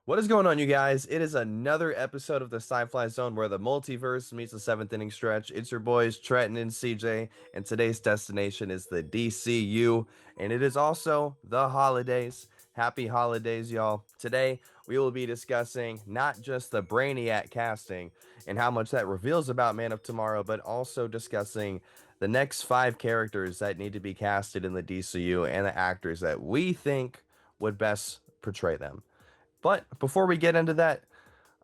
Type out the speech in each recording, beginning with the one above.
What is going on, you guys? It is another episode of the Sci-Fly Zone where the multiverse meets the seventh inning stretch. It's your boys Trenton and CJ, and today's destination is the DCU, and it is also the holidays. Happy holidays, y'all. Today, we will be discussing not just the Brainiac casting and how much that reveals about Man of Tomorrow, but also discussing the next five characters that need to be casted in the DCU and the actors that we think would best portray them. But before we get into that,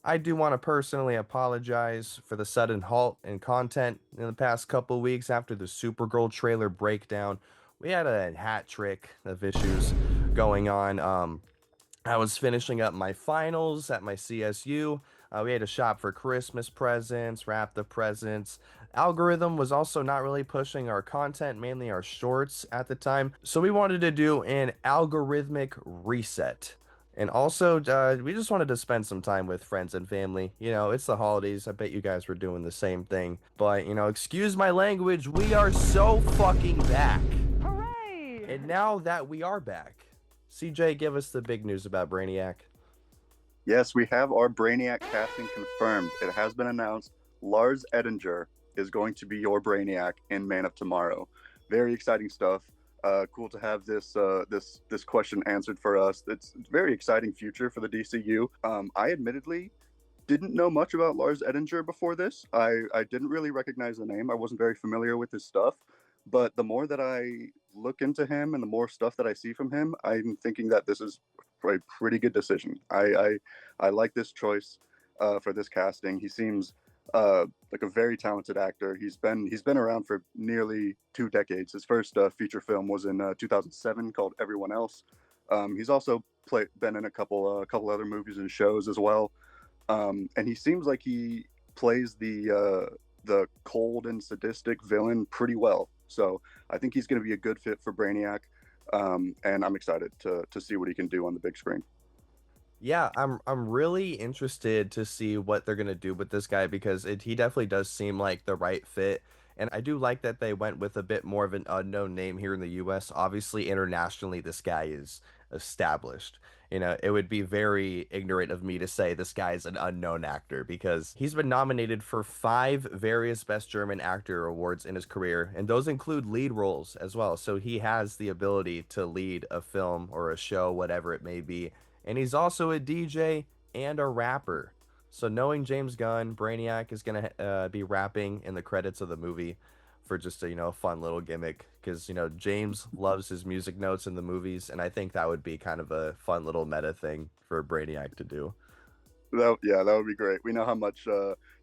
I do want to personally apologize for the sudden halt in content in the past couple of weeks after the Supergirl trailer breakdown. We had a hat trick of issues going on. I was finishing up my finals at my CSU. We had to shop for Christmas presents, wrap the presents. Algorithm was also not really pushing our content, mainly our shorts at the time. So we wanted to do an algorithmic reset. And also, we just wanted to spend some time with friends and family. You know, it's the holidays. I bet you guys were doing the same thing. But, excuse my language, we are so fucking back. Hooray! And now that we are back, CJ, give us the big news about Brainiac. Yes, we have our Brainiac casting confirmed. It has been announced. Lars Edinger is going to be your Brainiac in Man of Tomorrow. Very exciting stuff. Cool to have this question answered for us. It's a very exciting future for the DCU. I admittedly didn't know much about Lars Edinger before this. I didn't really recognize the name. I wasn't very familiar with his stuff. But the more that I look into him and the more stuff that I see from him, I'm thinking that this is a pretty good decision. I like this choice for this casting. He seems like a very talented actor. He's been around for nearly 2 decades. His first feature film was in 2007 called Everyone Else. He's also been in a couple other movies and shows as well. And he seems like he plays the cold and sadistic villain pretty well. So I think he's going to be a good fit for Brainiac, and I'm excited to see what he can do on the big screen. Yeah, I'm really interested to see what they're gonna do with this guy because he definitely does seem like the right fit. And I do like that they went with a bit more of an unknown name here in the US. Obviously, internationally, this guy is established. It would be very ignorant of me to say this guy is an unknown actor because he's been nominated for five various Best German Actor awards in his career, and those include lead roles as well. So he has the ability to lead a film or a show, whatever it may be, and he's also a DJ and a rapper. So knowing James Gunn, Brainiac is gonna be rapping in the credits of the movie for just a fun little gimmick because James loves his music notes in the movies, and I think that would be kind of a fun little meta thing for Brainiac to do. That would be great. We know how much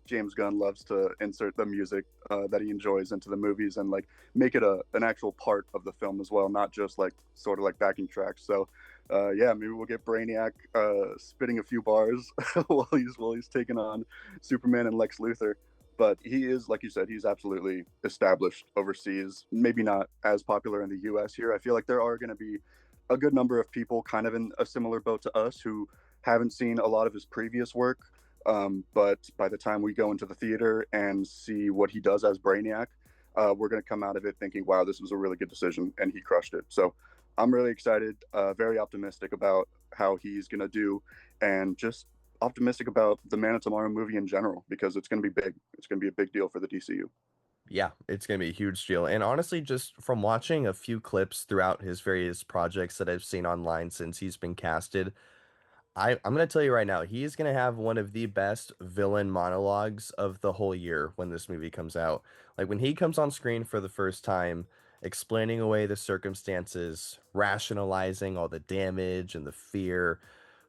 James Gunn loves to insert the music that he enjoys into the movies and like make it an actual part of the film as well, not just like sort of like backing tracks. So yeah, maybe we'll get Brainiac spitting a few bars while he's taking on Superman and Lex Luthor. But he is, like you said, he's absolutely established overseas. Maybe not as popular in the U.S. here. I feel like there are going to be a good number of people kind of in a similar boat to us who haven't seen a lot of his previous work. But by the time we go into the theater and see what he does as Brainiac, we're going to come out of it thinking, wow, this was a really good decision, and he crushed it. So I'm really excited, very optimistic about how he's going to do, and just optimistic about the Man of Tomorrow movie in general because it's going to be big. It's going to be a big deal for the DCU. Yeah, it's gonna be a huge deal. And honestly, just from watching a few clips throughout his various projects that I've seen online since he's been casted, I'm gonna tell you right now, he is gonna have one of the best villain monologues of the whole year when this movie comes out. Like when he comes on screen for the first time, explaining away the circumstances, rationalizing all the damage and the fear,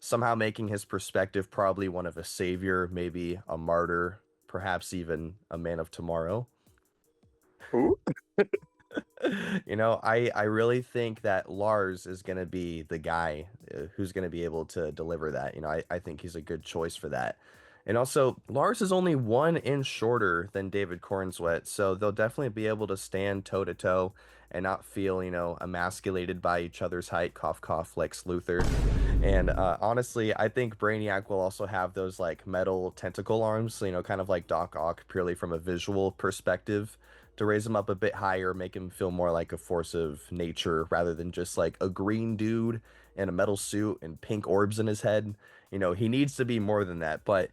somehow making his perspective probably one of a savior, maybe a martyr, perhaps even a man of tomorrow. Ooh. I really think that Lars is going to be the guy who's going to be able to deliver that. I think he's a good choice for that. And also, Lars is only 1 inch shorter than David Cornsweet, so they'll definitely be able to stand toe to toe and not feel, emasculated by each other's height, cough, cough, Lex Luthor. And honestly, I think Brainiac will also have those like metal tentacle arms, kind of like Doc Ock, purely from a visual perspective to raise him up a bit higher, make him feel more like a force of nature rather than just like a green dude in a metal suit and pink orbs in his head. He needs to be more than that. But,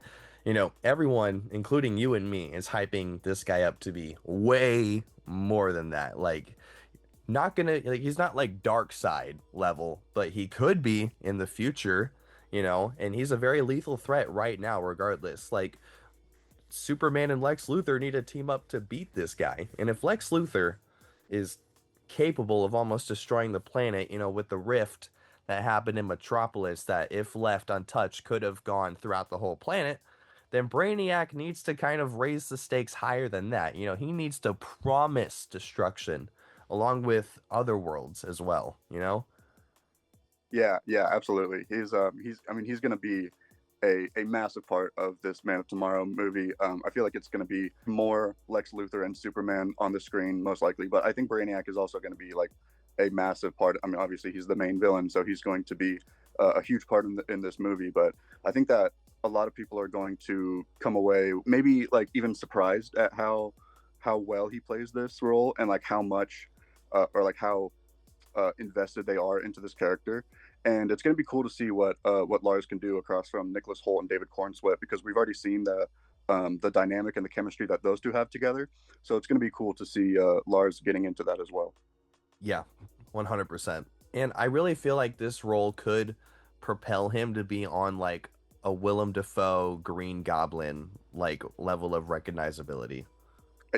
everyone, including you and me, is hyping this guy up to be way more than that. Like, not gonna, like, he's not like dark side level, but he could be in the future, and he's a very lethal threat right now, regardless. Like, Superman and Lex Luthor need to team up to beat this guy. And if Lex Luthor is capable of almost destroying the planet, with the rift that happened in Metropolis, that if left untouched could have gone throughout the whole planet, then Brainiac needs to kind of raise the stakes higher than that. He needs to promise destruction along with other worlds as well. Yeah, yeah, absolutely. He's I mean he's going to be a massive part of this Man of Tomorrow movie. I feel like it's going to be more Lex Luthor and Superman on the screen most likely, but I think Brainiac is also going to be like a massive part. I mean, obviously he's the main villain, so he's going to be a huge part in this movie. But I think that a lot of people are going to come away maybe like even surprised at how well he plays this role and like how much or like how invested they are into this character. And it's going to be cool to see what Lars can do across from Nicholas Hoult and David Cornsweet, because we've already seen the dynamic and the chemistry that those two have together. So it's going to be cool to see Lars getting into that as well. Yeah, 100%. And I really feel like this role could propel him to be on like a Willem Dafoe Green Goblin like level of recognizability.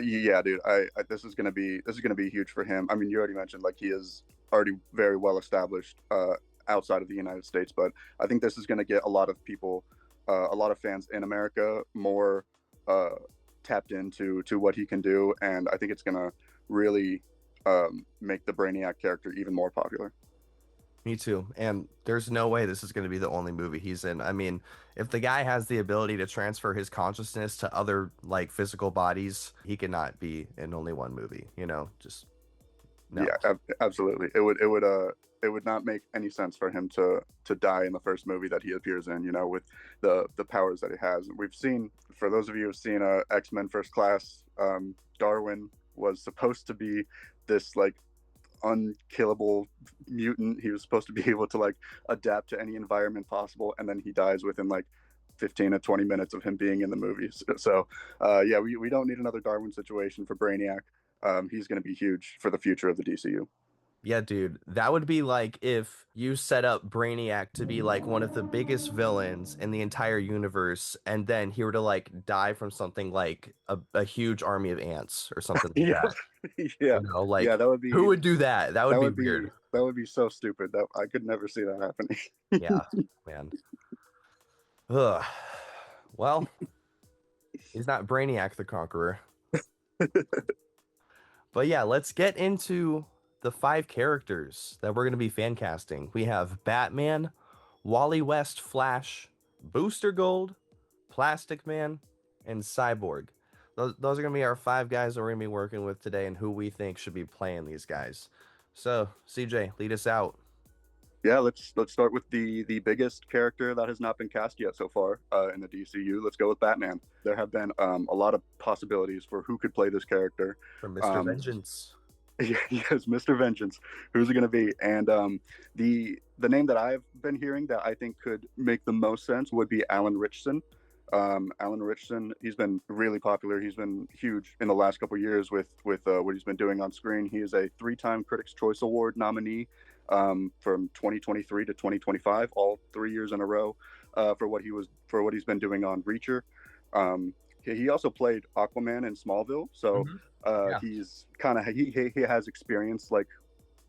Yeah, dude. This is gonna be huge for him. I mean, you already mentioned like he is already very well established outside of the United States, but I think this is gonna get a lot of people, a lot of fans in America more uh, tapped into to what he can do, and I think it's gonna really make the Brainiac character even more popular. Me too. And there's no way this is going to be the only movie he's in. I mean, if the guy has the ability to transfer his consciousness to other like physical bodies, he cannot be in only one movie. Just no. Yeah, absolutely. It would not make any sense for him to die in the first movie that he appears in. With the powers that he has. We've seen, for those of you who've seen X-Men First Class, Darwin was supposed to be this like unkillable mutant. He was supposed to be able to like adapt to any environment possible, and then he dies within like 15 to 20 minutes of him being in the movies. So yeah, we don't need another Darwin situation for Brainiac. He's going to be huge for the future of the DCU. Yeah, dude, that would be like if you set up Brainiac to be like one of the biggest villains in the entire universe, and then he were to like die from something like a huge army of ants or something like Yeah, that. yeah, yeah. Like who would do that? That would be weird. That would be so stupid. That I could never see that happening. Yeah, man. Ugh. Well, he's not Brainiac the Conqueror. But yeah, let's get into the 5 characters that we're going to be fan casting. We have Batman, Wally West Flash, Booster Gold, Plastic Man, and Cyborg. Those are going to be our 5 guys that we're going to be working with today and who we think should be playing these guys. So, CJ, lead us out. Yeah, let's start with the biggest character that has not been cast yet so far in the DCU. Let's go with Batman. There have been a lot of possibilities for who could play this character. From Mr. Vengeance. Yes, Mr. Vengeance. Who's it going to be? And the name that I've been hearing that I think could make the most sense would be Alan Ritchson. Alan Ritchson, he's been really popular. He's been huge in the last couple of years with what he's been doing on screen. He is a 3-time Critics' Choice Award nominee from 2023 to 2025, all 3 years in a row for what he's been doing on Reacher. He also played Aquaman in Smallville, so yeah. He's kind of he has experience like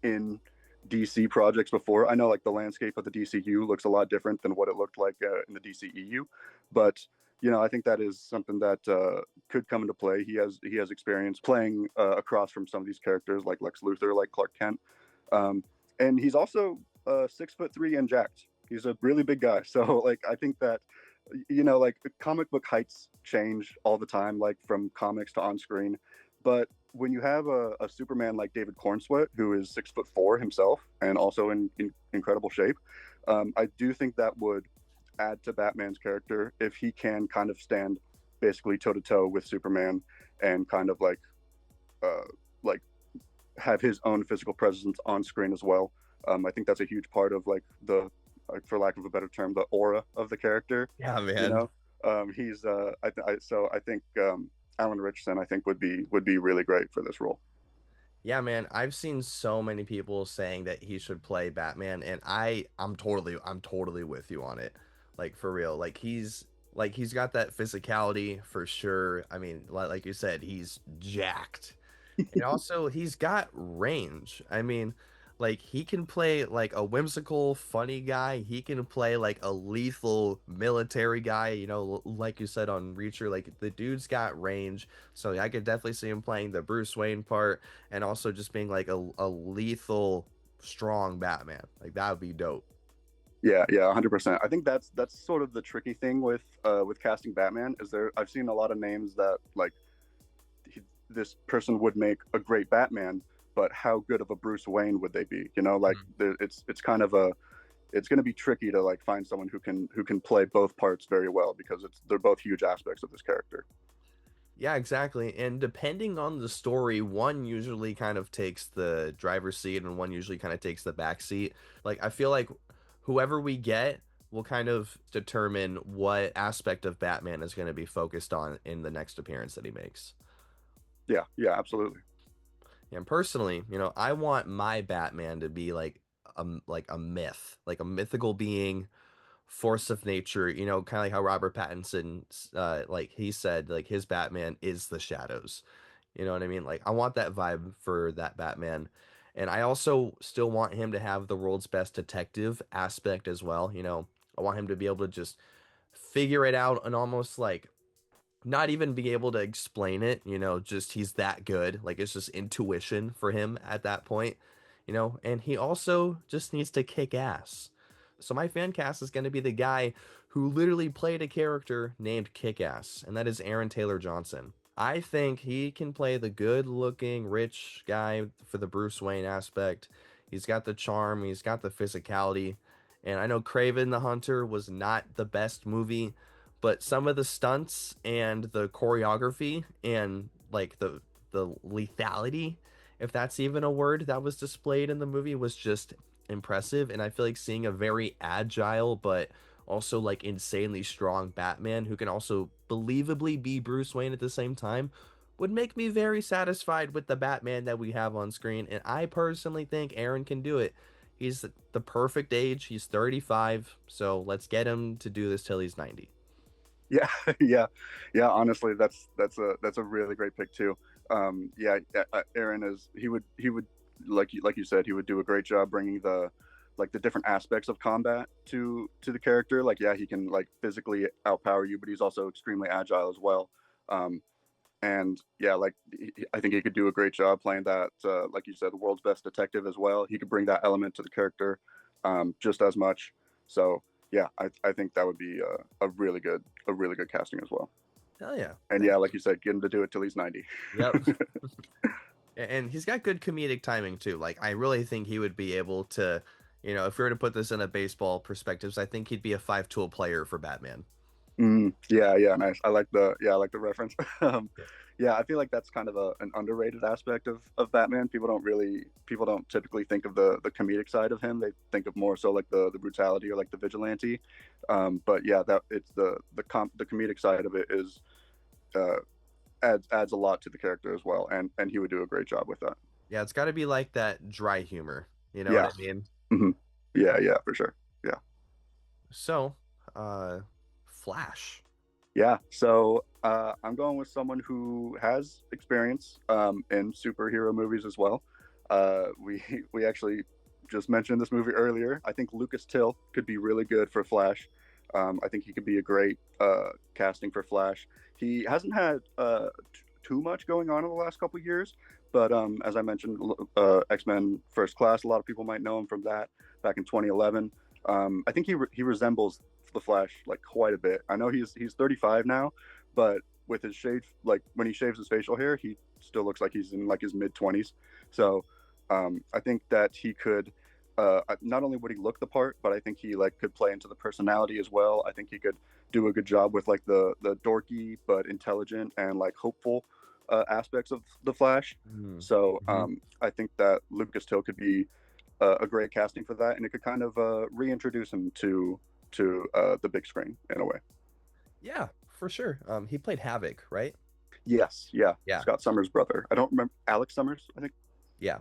in DC projects before. I know like the landscape of the DCU looks a lot different than what it looked like in the DCEU, but I think that is something that could come into play. He has experience playing across from some of these characters like Lex Luthor, like Clark Kent, and he's also 6'3" and jacked. He's a really big guy, so like I think that like comic book heights change all the time, like from comics to on screen. But when you have a Superman like David Cornsweet, who is 6'4" himself and also in incredible shape, I do think that would add to Batman's character if he can kind of stand basically toe to toe with Superman and kind of like have his own physical presence on screen as well. I think that's a huge part of like the like, for lack of a better term, the aura of the character. Yeah, You man. know, he's so I think Alan Richardson I think would be really great for this role. Yeah, man, I've seen so many people saying that he should play Batman, and I'm totally with you on it. Like for real. He's got that physicality for sure. I mean, like you said, he's jacked. And also, he's got range. I mean, like he can play like a whimsical, funny guy. He can play like a lethal military guy. Like you said on Reacher, like the dude's got range. So I could definitely see him playing the Bruce Wayne part, and also just being like a lethal, strong Batman. Like that would be dope. Yeah, yeah, 100%. I think that's sort of the tricky thing with casting Batman is there. I've seen a lot of names that like this person would make a great Batman, but how good of a Bruce Wayne would they be? You know, like it's kind of a it's going to be tricky to like find someone who can play both parts very well because they're both huge aspects of this character. Yeah, exactly. And depending on the story, one usually kind of takes the driver's seat and one usually kind of takes the back seat. Like, I feel like whoever we get will kind of determine what aspect of Batman is going to be focused on in the next appearance that he makes. Yeah, yeah, absolutely. And personally, I want my Batman to be like a myth, like a mythical being, force of nature, kind of like how Robert Pattinson, like he said, like his Batman is the shadows. You know what I mean? Like I want that vibe for that Batman. And I also still want him to have the world's best detective aspect as well. I want him to be able to just figure it out and almost like not even be able to explain it, just he's that good. Like it's just intuition for him at that point, and he also just needs to kick ass. So my fan cast is going to be the guy who literally played a character named Kick Ass, and that is Aaron Taylor Johnson. I think he can play the good looking rich guy for the Bruce Wayne aspect. He's got the charm, he's got the physicality. And I know Craven the Hunter was not the best movie, but some of the stunts and the choreography and like the lethality, if that's even a word, that was displayed in the movie was just impressive. And I feel like seeing a very agile but also like insanely strong Batman who can also believably be Bruce Wayne at the same time would make me very satisfied with the Batman that we have on screen. And I personally think Aaron can do it. He's the perfect age. He's 35, so let's get him to do this till he's 90. Yeah, yeah, yeah. Honestly, that's a really great pick too. Yeah, Aaron is he would like you said he would do a great job bringing the like the different aspects of combat to the character. Like yeah, he can like physically outpower you, but he's also extremely agile as well. Um, and yeah, like I think he could do a great job playing that. Like you said, the world's best detective as well. He could bring that element to the character just as much. So yeah, I think that would be a really good casting as well. Hell yeah. And Thank yeah, you. like you said, get him to do it till he's 90. Yep. And he's got good comedic timing too. Like I really think he would be able to, if we were to put this in a baseball perspectives, I think he'd be a five-tool player for Batman. Yeah, yeah, nice. I like the reference. Yeah, I feel like that's kind of an underrated aspect of Batman. People don't typically think of the comedic side of him. They think of more so like the brutality or like the vigilante. But yeah, that it's the comedic side of it is uh, adds a lot to the character as well, and he would do a great job with that. Yeah, it's got to be like that dry humor. You know what Yeah, I mean? hmm yeah, yeah, for sure. Yeah. So, uh, Flash. Yeah, so I'm going with someone who has experience in superhero movies as well. We we actually just mentioned this movie earlier. I think Lucas Till could be really good for Flash. I think he could be a great casting for Flash. He hasn't had too much going on in the last couple of years, but as I mentioned, X-Men First Class. A lot of people might know him from that back in 2011. I think he resembles the Flash like quite a bit. I know he's 35 now, but with his shave, like when he shaves his facial hair, he still looks like he's in like his mid 20s. So I think that he could. Not only would he look the part, but I think he like could play into the personality as well. I think he could do a good job with like the dorky but intelligent and like hopeful aspects of the Flash. So Mm-hmm. I think that Lucas Till could be a great casting for that, and it could kind of reintroduce him to the big screen in a way. Yeah, for sure. He played Havoc, right? Yes, yeah, Yeah, Scott Summers' brother. I don't remember Alex Summers. I think. yeah,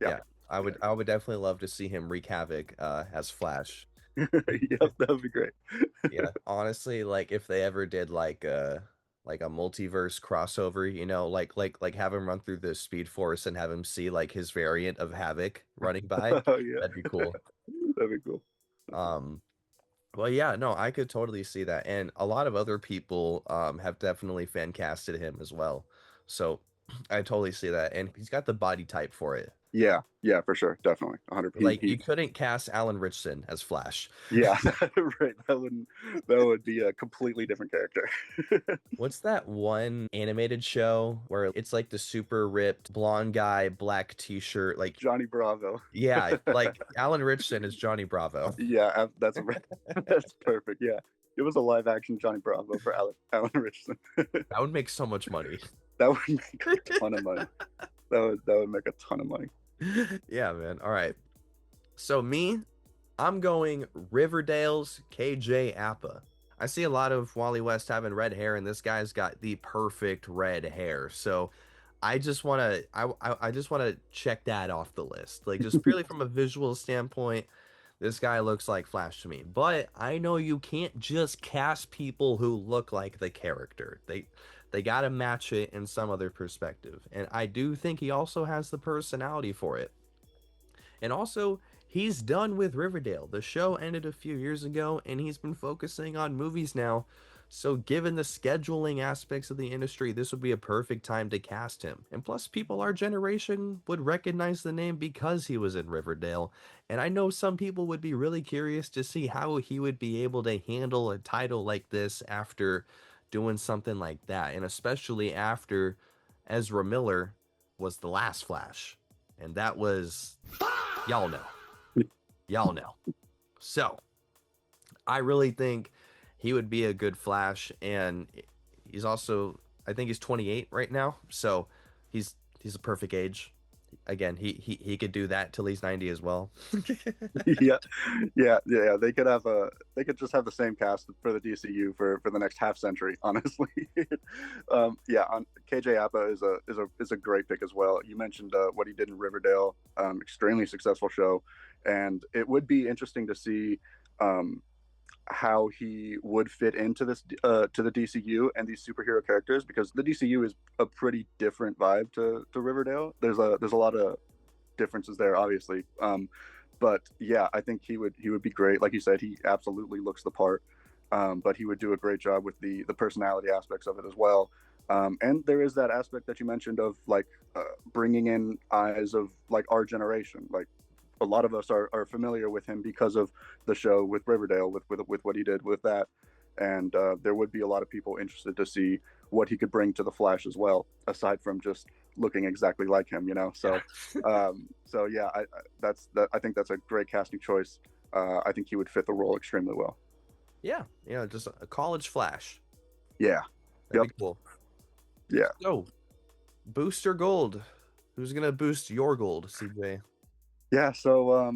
Yeah, yeah. I would definitely love to see him wreak havoc as Flash. yeah, yep, that would be great. Yeah, honestly, like if they ever did like a multiverse crossover, like have him run through the Speed Force and have him see like his variant of Havoc running by, Oh yeah, that'd be cool. that'd be cool. Um, well, yeah, no, I could totally see that, and a lot of other people have definitely fan casted him as well. So I totally see that, and he's got the body type for it. Yeah, yeah, for sure, definitely, 100. Like you couldn't cast Alan Richson as Flash. Yeah, right. That would be a completely different character. What's that one animated show where it's like the super ripped blonde guy, black t-shirt, like Johnny Bravo. yeah, like Alan Richson is Johnny Bravo. Yeah, that's that's perfect. Yeah, it was a live action Johnny Bravo for Alan Richardson. That would make so much money. That would make a ton of money. That would make a ton of money. Yeah, man. All right. So me, I'm going Riverdale's KJ Appa. I see a lot of Wally West having red hair, and this guy's got the perfect red hair. So I just want to I just want to check that off the list. Like just purely from a visual standpoint, this guy looks like Flash to me. But I know you can't just cast people who look like the character. They got to match it in some other perspective. And I do think he also has the personality for it. And also, he's done with Riverdale. The show ended a few years ago, and he's been focusing on movies now. So, given the scheduling aspects of the industry, this would be a perfect time to cast him. And plus, people our generation would recognize the name because he was in Riverdale. And I know some people would be really curious to see how he would be able to handle a title like this after doing something like that. And especially after Ezra Miller was the last Flash. And that was, y'all know. Y'all know. So, I really think he would be a good Flash, and he's also, I think he's 28 right now, so he's a perfect age. Again, he could do that till he's 90 as well. Yeah, yeah. They could just have the same cast for the DCU for the next half century. Honestly, yeah. KJ Appa is a great pick as well. You mentioned what he did in Riverdale, extremely successful show, and it would be interesting to see. How he would fit into this to the DCU and these superhero characters, because the DCU is a pretty different vibe to Riverdale. There's a lot of differences there, obviously. But yeah, I think he would be great. Like you said, he absolutely looks the part. But he would do a great job with the personality aspects of it as well. And there is that aspect that you mentioned of like bringing in eyes of like our generation, like a lot of us are familiar with him because of the show with Riverdale, with what he did with that, and there would be a lot of people interested to see what he could bring to the Flash as well, aside from just looking exactly like him, you know. So, so yeah, I think that's a great casting choice. I think he would fit the role extremely well. Yeah, just a college Flash. Yeah. That'd Yep. be cool. Yeah. So, booster gold. Who's gonna boost your gold, CJ? Yeah, so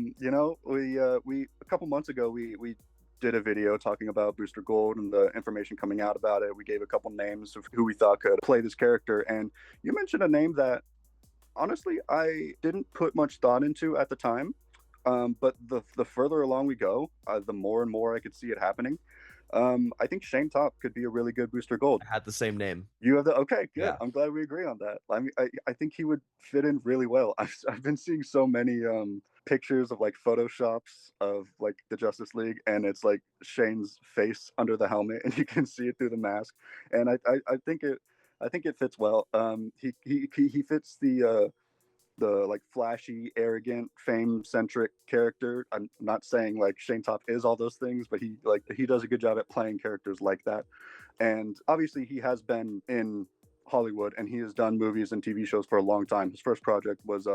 we a couple months ago we did a video talking about Booster Gold and the information coming out about it. We gave a couple names of who we thought could play this character, and you mentioned a name that honestly I didn't put much thought into at the time. But the further along we go, the more and more I could see it happening. I think Shane Top could be a really good Booster Gold. I had the same name. You have the okay, good. Yeah. I'm glad we agree on that. I mean, I think he would fit in really well. I've been seeing so many pictures of like photoshops of like the Justice League, and it's like Shane's face under the helmet, and you can see it through the mask. And I think it fits well. He fits the like flashy, arrogant, fame-centric character. I'm not saying like Shane Top is all those things, but he does a good job at playing characters like that. And obviously he has been in Hollywood and he has done movies and TV shows for a long time. His first project was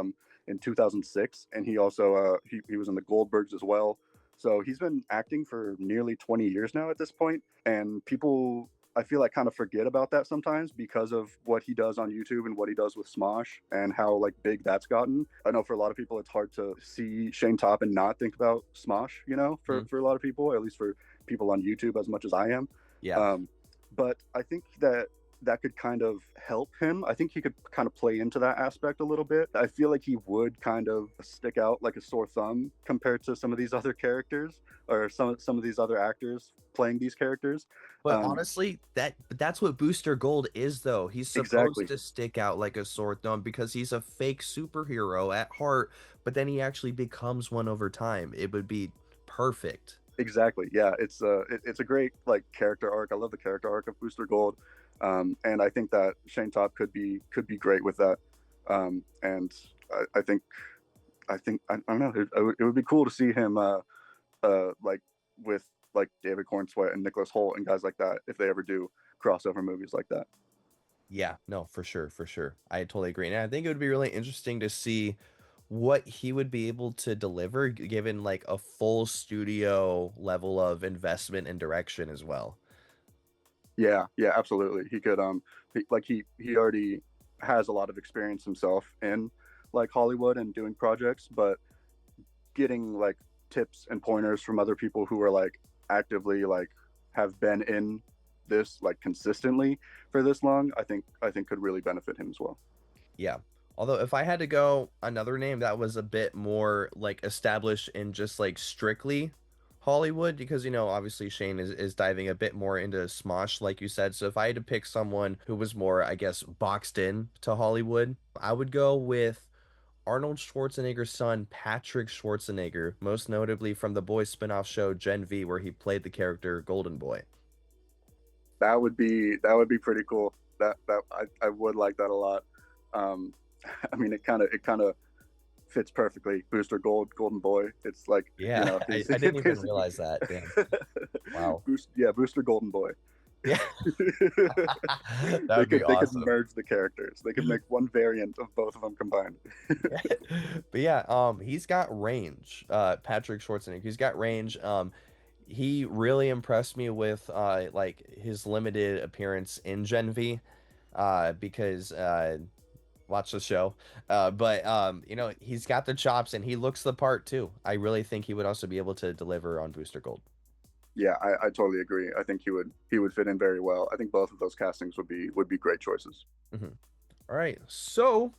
in 2006, and he also he was in the Goldbergs as well. So he's been acting for nearly 20 years now at this point, and people I feel like kind of forget about that sometimes because of what he does on YouTube and what he does with Smosh and how like big that's gotten. I know for a lot of people it's hard to see Shane Top and not think about Smosh, you know, Mhm. for a lot of people, at least for people on YouTube as much as I am. Yeah. Um, but I think that that could kind of help him. I think he could kind of play into that aspect a little bit. I feel like he would kind of stick out like a sore thumb compared to some of these other characters or some of these other actors playing these characters. But Um, honestly, that's what Booster Gold is, though. He's supposed exactly, to stick out like a sore thumb because he's a fake superhero at heart, but then he actually becomes one over time. It would be perfect. exactly. Yeah, it's a great like character arc. I love the character arc of Booster Gold, and I think that Shane Top could be great with that. And I don't know. It would be cool to see him like with like David Cornsweet and Nicholas Hoult and guys like that if they ever do crossover movies like that. Yeah, no, for sure, for sure. I totally agree. And I think it would be really interesting to see what he would be able to deliver given like a full studio level of investment and direction as well. Yeah, yeah, absolutely. He could he already has a lot of experience himself in like Hollywood and doing projects, but getting like tips and pointers from other people who are like actively like have been in this like consistently for this long, I think could really benefit him as well. Yeah. Although if I had to go another name that was a bit more like established in just like strictly Hollywood, because obviously Shane is diving a bit more into Smosh, like you said. So if I had to pick someone who was more, I guess, boxed in to Hollywood, I would go with Arnold Schwarzenegger's son, Patrick Schwarzenegger, most notably from the Boys spin-off show Gen V, where he played the character Golden Boy. That would be pretty cool. I would like that a lot. Um, I mean, it kind of fits perfectly. Booster Gold, Golden Boy. It's like Yeah, he's I didn't even basically realize that. Damn. Wow. Booster Golden Boy. Yeah. That they would be could they could awesome. merge the characters. They could make one variant of both of them combined. But yeah, he's got range. Patrick Schwarzenegger, he's got range. He really impressed me with like his limited appearance in Gen V, because watch the show. But he's got the chops and he looks the part too. I really think he would also be able to deliver on Booster Gold. Yeah, I totally agree. I think he would fit in very well. I think both of those castings would be great choices. Hmm. All right, so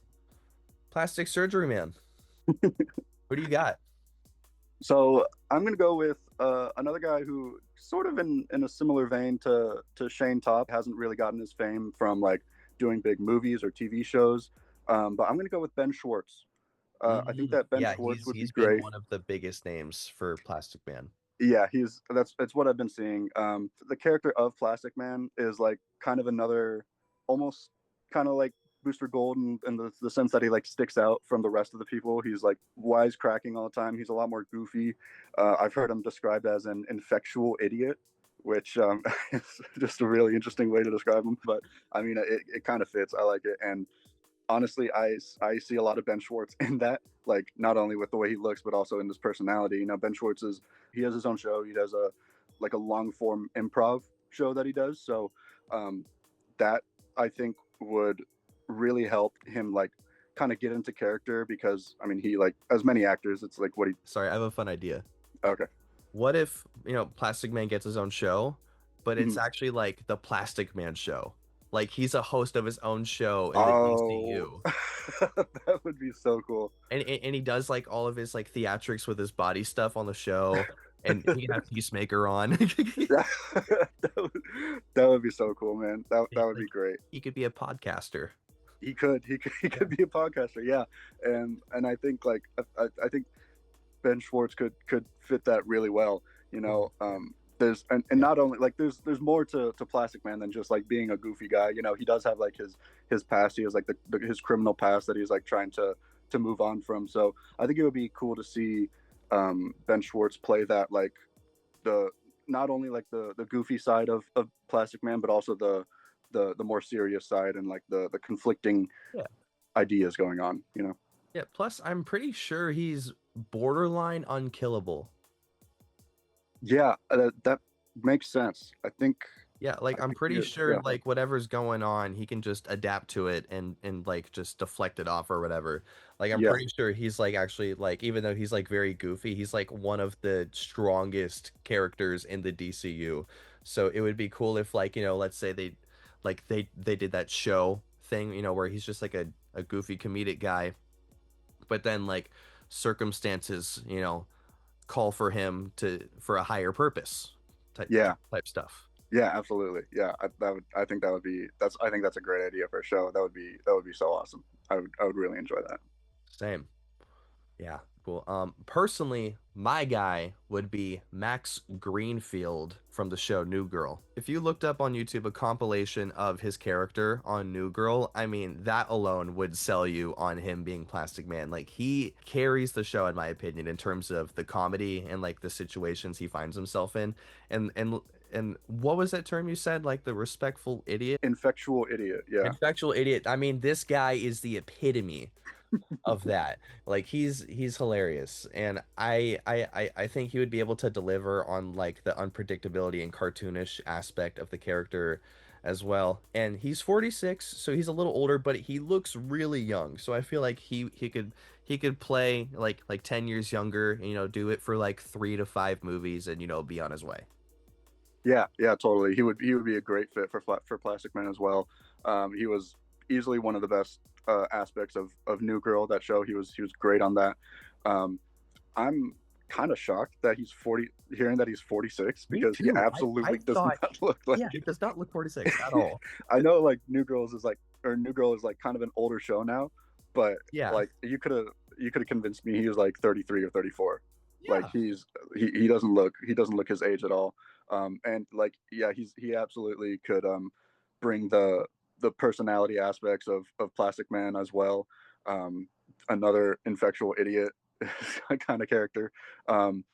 Plastic Surgery Man, what do you got? So I'm gonna go with another guy who sort of in a similar vein to Shane Top hasn't really gotten his fame from like doing big movies or TV shows, but I'm gonna go with Ben Schwartz. I think Mhm. that Ben Yeah, Schwartz would be he's been great. one of the biggest names for Plastic Man. Yeah, he's that's what I've been seeing. The character of Plastic Man is like kind of another, almost kind of like Booster Gold in the sense that he like sticks out from the rest of the people. He's like wisecracking all the time. He's a lot more goofy. I've heard him described as an infectual idiot, which is just a really interesting way to describe him. But I mean, it kind of fits. I like it, and honestly, I see a lot of Ben Schwartz in that. Like not only with the way he looks, but also in his personality. Ben Schwartz he has his own show. He does a long form improv show that he does. So um, that I think would really help him like kind of get into character because I mean he like as many actors, it's like what he Sorry, I have a fun idea. okay. What if, Plastic Man gets his own show, but it's Mhm. actually like the Plastic Man show? Like he's a host of his own show in the Oh, DCU. that would be so could And he does like all of his like theatrics with his body stuff on the show, and he can have Peacemaker on. Yeah, that would be so cool, man. That would Like be great. he could be a podcaster. He could Yeah. be a podcaster, yeah. And I think like I think Ben Schwartz could fit that really well. Mhm. There's and Yeah. not only like there's more to Plastic Man than just like being a goofy guy. He does have like his past. He has like his criminal past that he's like trying to move on from. So I think it would be cool to see Ben Schwartz play that like the not only like the goofy side of Plastic Man, but also the more serious side and like the conflicting Yeah. ideas going on. Yeah. Plus, I'm pretty sure he's borderline unkillable. Yeah, that makes sense. I think. Yeah, like I I'm think he pretty is. sure Yeah, like whatever's going on, he can just adapt to it and like just deflect it off or whatever. Like I'm yeah, pretty sure he's like actually like even though he's like very goofy, he's like one of the strongest characters in the DCU. So it would be cool if like, let's say they did that show thing, where he's just like a goofy comedic guy, but then like circumstances, call for him to for a higher purpose type yeah, type stuff. yeah. Absolutely. Yeah, that would. I think that would be. That's. I think that's a great idea for a show. That would be. That would be so awesome. I would really enjoy that. Same. Yeah, cool. Personally, my guy would be Max Greenfield from the show New Girl. If you looked up on YouTube a compilation of his character on New Girl, I mean, that alone would sell you on him being Plastic Man. Like he carries the show in my opinion in terms of the comedy and like the situations he finds himself in. And what was that term you said? Like the respectful idiot? Infectual idiot. Yeah, Infectual idiot. I mean, this guy is the epitome of that. Like he's hilarious, and I think he would be able to deliver on like the unpredictability and cartoonish aspect of the character as well. And he's 46, so he's a little older, but he looks really young. So I feel like he could play like 10 years younger, and, do it for like 3 to 5 movies and be on his way. yeah, yeah. Totally. He would be a great fit for for Plastic Man as well. He was easily one of the best aspects of New Girl. That show. He was great on that. Um, I'm kind of shocked that he's 40, hearing that he's 46 Me because he too. I absolutely does thought, not look yeah, like. he does not look 46 at all. I know like New Girls is like, or New Girl is like kind of an older show now, but Yeah. like you could have convinced me he was like 33 or 34. Like Yeah. he doesn't look his age at all. And like yeah, he absolutely could bring the personality aspects of Plastic Man as well. Um, Another infectual idiot kind of character. Um,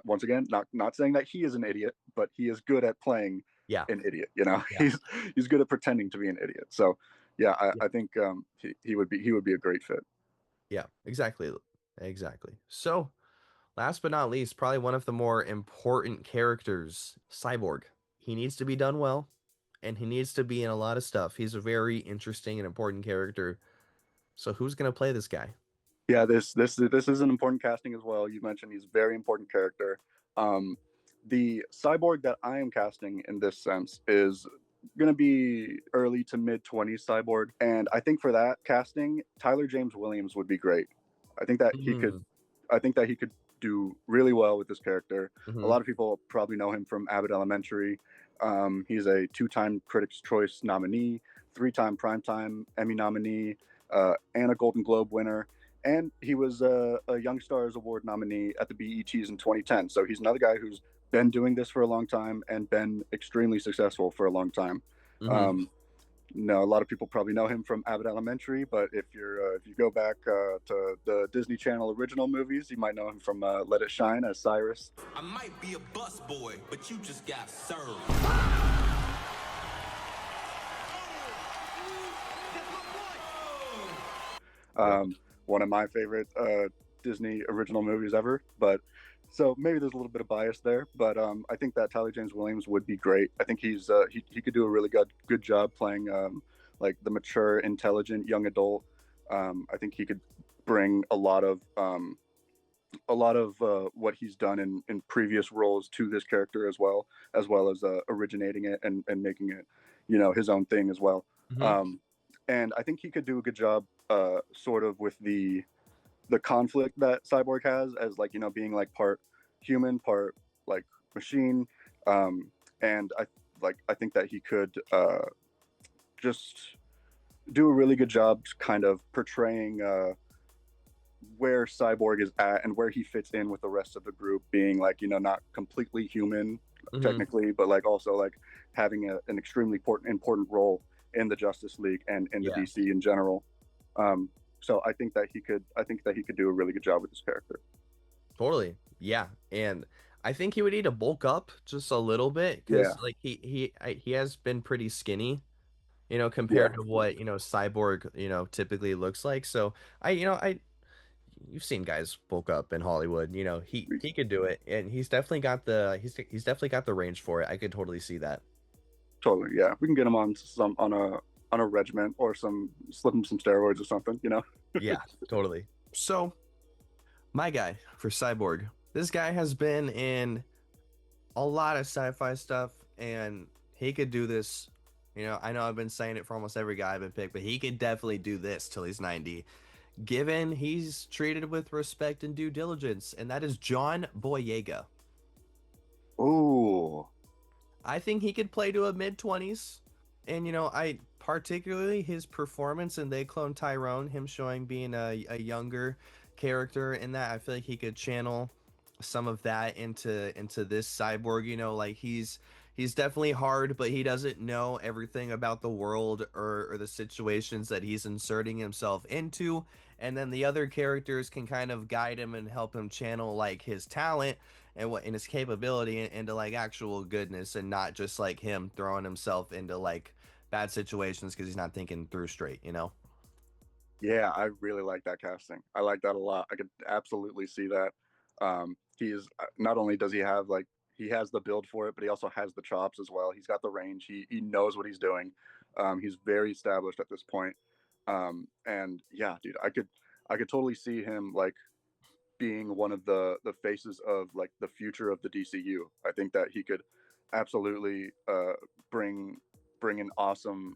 Once again, not saying that he is an idiot, but he is good at playing Yeah. an idiot. You know, Yeah. he's good at pretending to be an idiot. So yeah, Yeah. I think he would be a great fit. Yeah, exactly. Exactly. So, last but not least, probably one of the more important characters, Cyborg. He needs to be done well, and he needs to be in a lot of stuff. He's a very interesting and important character. So, who's going to play this guy? Yeah, this is an important casting as well. You mentioned he's a very important character. Um, the cyborg that I am casting in this sense is going to be early to mid 20s cyborg, and I think for that casting, Tyler James Williams would be great. I think that he could Mm-hmm. I think that he could do really well with this character. A Mm-hmm. lot of people probably know him from Abbott Elementary. He's a two-time Critics' Choice nominee, three-time Primetime Emmy nominee, and a Golden Globe winner. And he was a Young Stars Award nominee at the BETs in 2010. So he's another guy who's been doing this for a long time and been extremely successful for a long time. Mm-hmm. Um, no, a lot of people probably know him from Abbott Elementary, but if you go back to the Disney Channel original movies, you might know him from Let It Shine as Cyrus. I might be a busboy, but you just got served. Yeah. One of my favorite Disney original movies ever. But so maybe there's a little bit of bias there, but I think that Tyler James Williams would be great. I think he could do a really good job playing like the mature, intelligent young adult. I think he could bring a lot of what he's done in previous roles to this character as well as originating it and making it, you know, his own thing as well. Mm-hmm. Um, and I think he could do a good job, sort of with the conflict that Cyborg has as like you know being like part human, part like machine. And I think that he could just do a really good job, kind of portraying. Where Cyborg is at and where he fits in with the rest of the group, being like you know not completely human Mm-hmm. technically, but like also like having an extremely important role in the Justice League and in the Yeah. DC in general. So I think that he could do a really good job with this character. Totally. Yeah. And I think he would need to bulk up just a little bit Yeah, because like he has been pretty skinny, yeah, compared to what, Cyborg, typically looks like. So I you've seen guys bulk up in Hollywood. You know, he could do it, and he's definitely got the range for it. I could totally see that. Totally, yeah. We can get him on some on a regiment or some slip him some steroids or something, you know. Yeah, totally. So, my guy for Cyborg, this guy has been in a lot of sci-fi stuff, and he could do this. You know, I know I've been saying it for almost every guy I've been picked, but he could definitely do this till he's 90, given he's treated with respect and due diligence, and that is John Boyega. Ooh, I think he could play to a mid 20s. And, you know, I particularly his performance in They Clone Tyrone, him showing being a younger character in that, I feel like he could channel some of that into this cyborg. You know, like he's definitely hard, but he doesn't know everything about the world or the situations that he's inserting himself into. And then the other characters can kind of guide him and help him channel like his talent and what in his capability into like actual goodness, and not just like him throwing himself into like bad situations because he's not thinking through straight, you know? yeah, I really like that casting. I like that a lot. I could absolutely see that. He is not only does he have like he has the build for it, but he also has the chops as well. He's got the range. He knows what he's doing. He's very established at this point. And yeah, dude, I could totally see him like being one of the faces of like the future of the DCU. I think that he could absolutely bring bring an awesome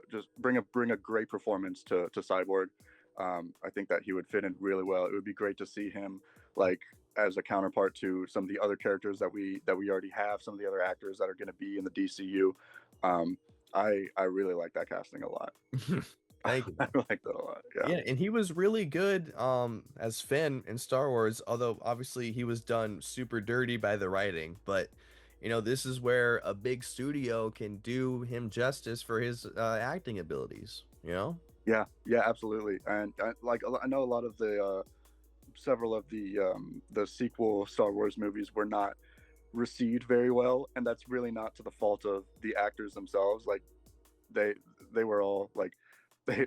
just bring a great performance to Cyborg. I think that he would fit in really well. It would be great to see him like as a counterpart to some of the other characters that we already have, some of the other actors that are going to be in the DCU. Um, I really like that casting a lot. Thank you, I man. like that a lot. Yeah. Yeah, and he was really good as Finn in Star Wars, although obviously he was done super dirty by the writing, but you know, this is where a big studio can do him justice for his acting abilities, you know? Yeah, yeah, absolutely. And like I know a lot of the several of the sequel Star Wars movies were not received very well, and that's really not to the fault of the actors themselves. Like they they were all like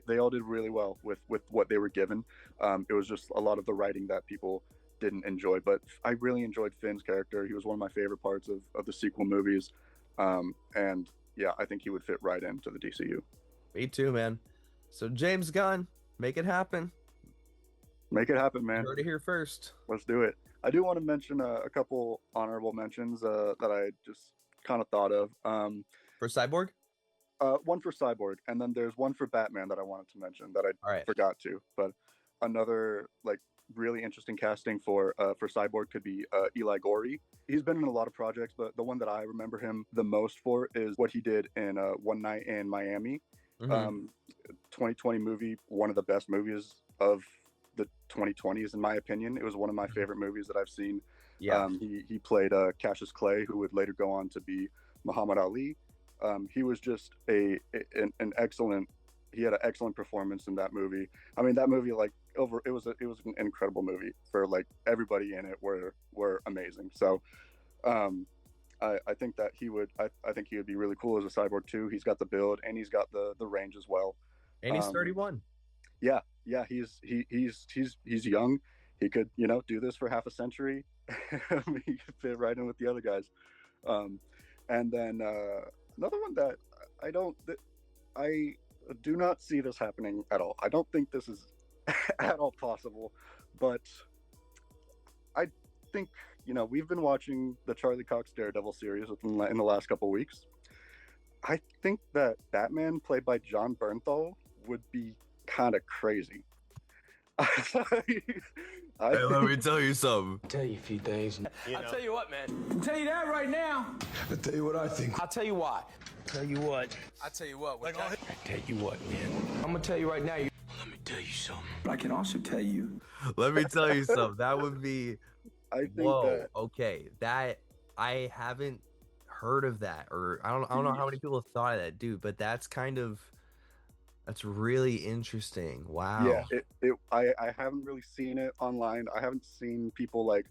they all did really well with what they were given. It was just a lot of the writing that people didn't enjoy. But I really enjoyed Finn's character. He was one of my favorite parts of the sequel movies. And yeah, I think he would fit right into the DCU. Me too, man. So James Gunn, make it happen. Make it happen, You man. heard it here first. Let's do it. I do want to mention a couple honorable mentions that I just kind of thought of. For Cyborg? One for Cyborg, and then there's one for Batman that I wanted to mention that I All right. forgot to. But another like really interesting casting for Cyborg could be Eli Gorey. He's been in a lot of projects, but the one that I remember him the most for is what he did in One Night in Miami. Mhm. 2020 movie, one of the best movies of the 2020s in my opinion. It was one of my favorite movies that I've seen. Yeah. He played Cassius Clay, who would later go on to be Muhammad Ali. He was just an excellent. He had an excellent performance in that movie. I mean, that movie like it was an incredible movie for like everybody in it were amazing. So I think that I think he would be really cool as a cyborg too. He's got the build and he's got the range as well. And he's Um, 31. yeah, yeah, he's young. He could do this for half a century. He could fit right in with the other guys. Um, and then another one that I don't I do not see this happening at all. I don't think this is at all possible, but I think we've been watching the Charlie Cox Daredevil series in the last couple weeks. I think that Batman, played by John Bernthal, would be kind of crazy. I Hey, let think, me tell you something. Tell you a few things. I'll tell you what, man. I'll tell you that right now. I'll tell you what I think. I'll tell you why. Tell you what. I'll tell you what. I tell you what, man. I'm gonna tell you right now. Let me tell you something. But I can also tell you. Let me tell you something. That would be I think whoa. that Okay, that I haven't heard of that, or I don't know how many people have thought of that, dude. But that's really interesting. Wow. yeah, I haven't really seen it online. I haven't seen people like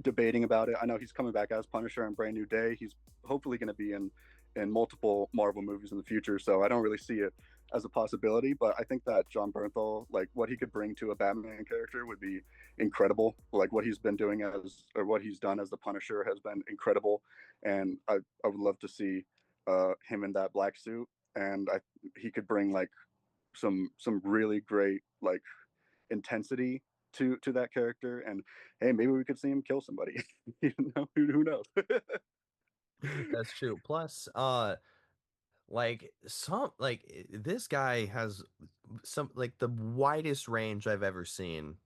debating about it. I know he's coming back as Punisher in Brand New Day. He's hopefully going to be in in multiple Marvel movies in the future. So I don't really see it as a possibility. But I think that John Bernthal, like what he could bring to a Batman character, would be incredible. Like what he's been doing as, or what he's done as the Punisher, has been incredible. And I would love to see him in that black suit, and he could bring like some really great like intensity to that character. And hey, maybe we could see him kill somebody. You know, who knows? That's true. Plus, like this guy has some like the widest range I've ever seen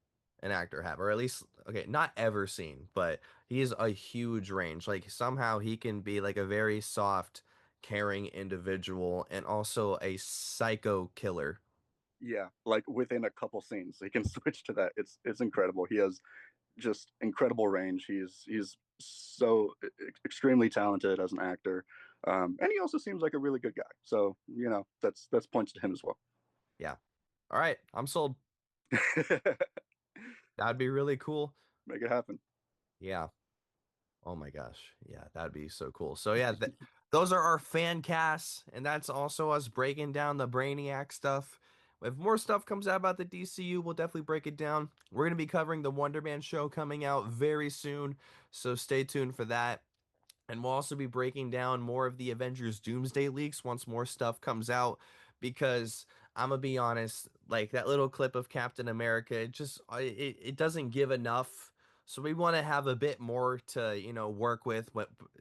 an actor have, or at least okay, not ever seen, but he is a huge range. Like somehow he can be like a very soft, caring individual and also a psycho killer. Yeah, like within a couple scenes, he can switch to that. It's incredible. He has just incredible range. He's so extremely talented as an actor, and he also seems like a really good guy. So you know, that's points to him as well. Yeah. All right, I'm sold. That'd be really cool. Make it happen. Yeah. Oh my gosh. Yeah, that'd be so cool. So yeah, those are our fan casts, and that's also us breaking down the Brainiac stuff. If more stuff comes out about the DCU, we'll definitely break it down. We're going to be covering the Wonder Man show coming out very soon, so stay tuned for that. And we'll also be breaking down more of the Avengers Doomsday leaks once more stuff comes out. Because I'm gonna be honest, like that little clip of Captain America, it doesn't give enough. So we want to have a bit more to work with,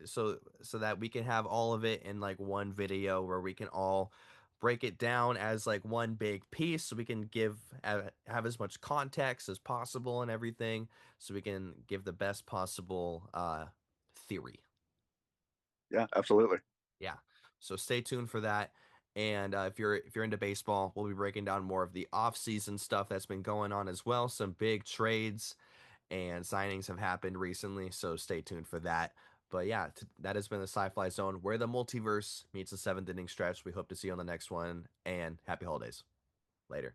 so that we can have all of it in like one video where we can all break it down as like one big piece, so we can have as much context as possible and everything, so we can give the best possible theory. Yeah, absolutely. Yeah. So stay tuned for that. And if you're into baseball, we'll be breaking down more of the off-season stuff that's been going on as well. Some big trades and signings have happened recently, so stay tuned for that. But yeah, that has been the Sci-Fi Zone, where the multiverse meets the seventh inning stretch. We hope to see you on the next one, and happy holidays. Later.